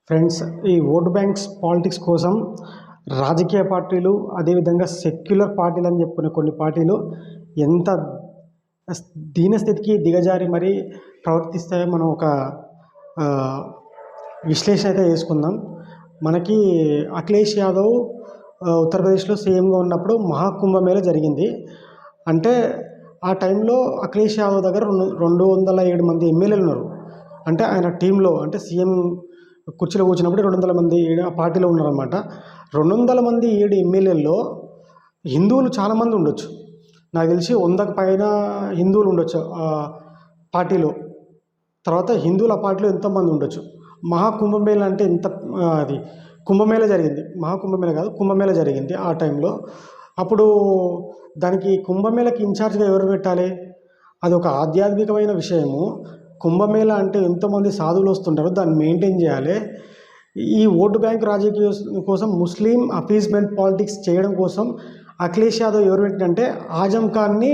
Friends, ఈ vote banks politics కోసం రాజకీయ పార్టీలు, అదేవిధంగా సెక్యులర్ పార్టీలు అని చెప్పుకునే కొన్ని పార్టీలు ఎంత దీనస్థితికి దిగజారి మరీ ప్రవర్తిస్తాయో మనం ఒక విశ్లేషణ అయితే చేసుకుందాం. మనకి అఖిలేష్ యాదవ్ ఉత్తరప్రదేశ్లో సీఎంగా ఉన్నప్పుడు మహాకుంభమేళ జరిగింది. అంటే ఆ టైంలో అఖిలేష్ యాదవ్ దగ్గర 207 మంది ఎమ్మెల్యేలు ఉన్నారు. అంటే ఆయన టీంలో, అంటే సీఎం కుర్చీలో కూర్చున్నప్పుడు 200 మంది ఆ పార్టీలో ఉన్నారన్నమాట. 200 మంది 7 ఎమ్మెల్యేల్లో హిందువులు చాలామంది ఉండొచ్చు. నాకు తెలిసి 100కు పైన హిందువులు ఉండొచ్చు ఆ పార్టీలో. తర్వాత హిందువుల పార్టీలో ఎంతోమంది ఉండొచ్చు. మహాకుంభమేళ అంటే ఎంత అది కుంభమేళ జరిగింది, మహాకుంభమేళ కాదు, కుంభమేళ జరిగింది ఆ టైంలో. అప్పుడు దానికి కుంభమేళకి ఇన్ఛార్జ్గా ఎవరు పెట్టాలి? అది ఒక ఆధ్యాత్మికమైన విషయము. కుంభమేళ అంటే ఎంతోమంది సాధువులు వస్తుంటారు, దాన్ని మెయింటైన్ చేయాలి. ఈ ఓటు బ్యాంక్ రాజకీయ కోసం, ముస్లిం అపీస్మెంట్ పాలిటిక్స్ చేయడం కోసం అఖిలేష్ యాదవ్ ఎవరు పెట్టినంటే ఆజం ఖాన్ని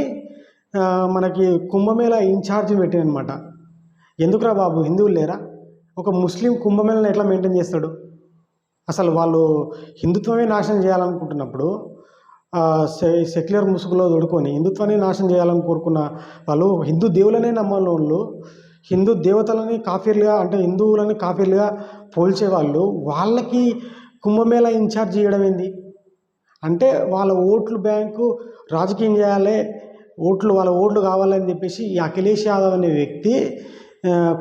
మనకి కుంభమేళ ఇన్ఛార్జ్ పెట్టినమాట. ఎందుకురా బాబు, హిందువులు లేరా? ఒక ముస్లిం కుంభమేళను ఎట్లా మెయింటైన్ చేస్తాడు? అసలు వాళ్ళు హిందుత్వమే నాశనం చేయాలనుకుంటున్నప్పుడు, సెక్యులర్ ముసుగులో దొడుకొని హిందుత్వాన్ని నాశనం చేయాలని కోరుకున్న వాళ్ళు, హిందూ దేవులనే నమ్మని వాళ్ళు, హిందూ దేవతలని కాఫీర్లుగా, అంటే హిందువులని కాఫీర్లుగా పోల్చేవాళ్ళు, వాళ్ళకి కుంభమేళ ఇన్ఛార్జ్ చేయడం ఏంది? అంటే వాళ్ళ ఓట్లు బ్యాంకు రాజకీయం చేయాలి, వాళ్ళ ఓట్లు కావాలని చెప్పేసి ఈ అఖిలేష్ యాదవ్ అనే వ్యక్తి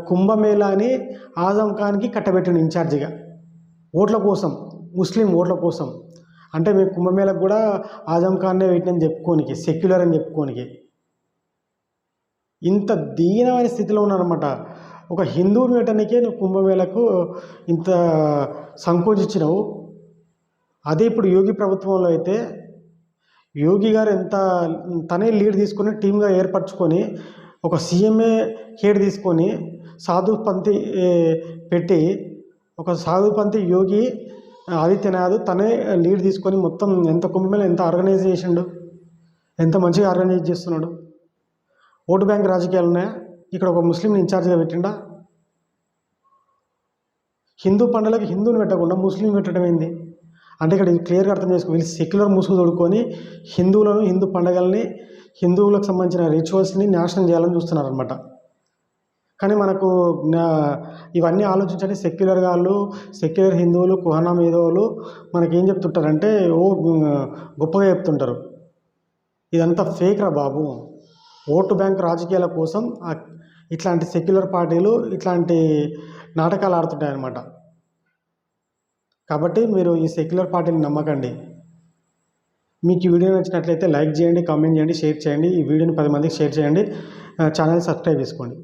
కుంభమేళాని ఆజం ఖాన్కి కట్టబెట్టిన ఇన్ఛార్జిగా, ఓట్ల కోసం, ముస్లిం ఓట్ల కోసం. అంటే మేము కుంభమేళకు కూడా ఆజం ఖాన్నే పెట్టినని చెప్పుకోనికి, సెక్యులర్ అని చెప్పుకోనికి. ఇంత దీనమైన స్థితిలో ఉన్నారన్నమాట. ఒక హిందువుని పెట్టడానికే నువ్వు కుంభమేళకు ఇంత సంకోచించినావు. అదే ఇప్పుడు యోగి ప్రభుత్వంలో అయితే, యోగి గారు తనే లీడ్ తీసుకొని టీమ్గా ఏర్పరచుకొని, ఒక సీఎంఏ హెడ్ తీసుకొని సాధుపంథీ పెట్టి, ఒక సాధుపంథీ యోగి ఆదిత్యనాథ్ తనే లీడ్ తీసుకొని మొత్తం ఎంత కుంభమేళ ఎంత ఆర్గనైజ్ చేసిండు, ఎంత మంచిగా ఆర్గనైజ్ చేస్తున్నాడు. ఓటు బ్యాంక్ రాజకీయాలు ఉన్నాయా? ఇక్కడ ఒక ముస్లింని ఇన్ఛార్జ్గా పెట్టిండా? హిందూ పండుగలకి హిందువుని పెట్టకుండా ముస్లిం పెట్టడం ఏంది? అంటే ఇక్కడ క్లియర్గా అర్థం చేసుకో, వీళ్ళు సెక్యులర్ ముసుగు తోడుకొని హిందువులను, హిందూ పండుగల్ని, హిందువులకు సంబంధించిన రిచువల్స్ని నాశనం చేయాలని చూస్తున్నారనమాట. కానీ మనకు ఇవన్నీ ఆలోచించండి. సెక్యులర్ వాళ్ళు, సెక్యులర్ హిందువులు, కుహనా మేధవులు మనకేం చెప్తుంటారంటే, గొప్పగా చెప్తుంటారు. ఇదంతా ఫేక్ రా బాబు. ఓటు బ్యాంక్ రాజకీయాల కోసం ఇట్లాంటి సెక్యులర్ పార్టీలు ఇట్లాంటి నాటకాలు ఆడుతుంటాయి అన్నమాట. కాబట్టి మీరు ఈ సెక్యులర్ పార్టీని నమ్మకండి. మీకు ఈ వీడియో నచ్చినట్లయితే లైక్ చేయండి, కామెంట్ చేయండి, షేర్ చేయండి. ఈ వీడియోని 10 మందికి షేర్ చేయండి. ఛానల్ సబ్స్క్రైబ్ చేసుకోండి.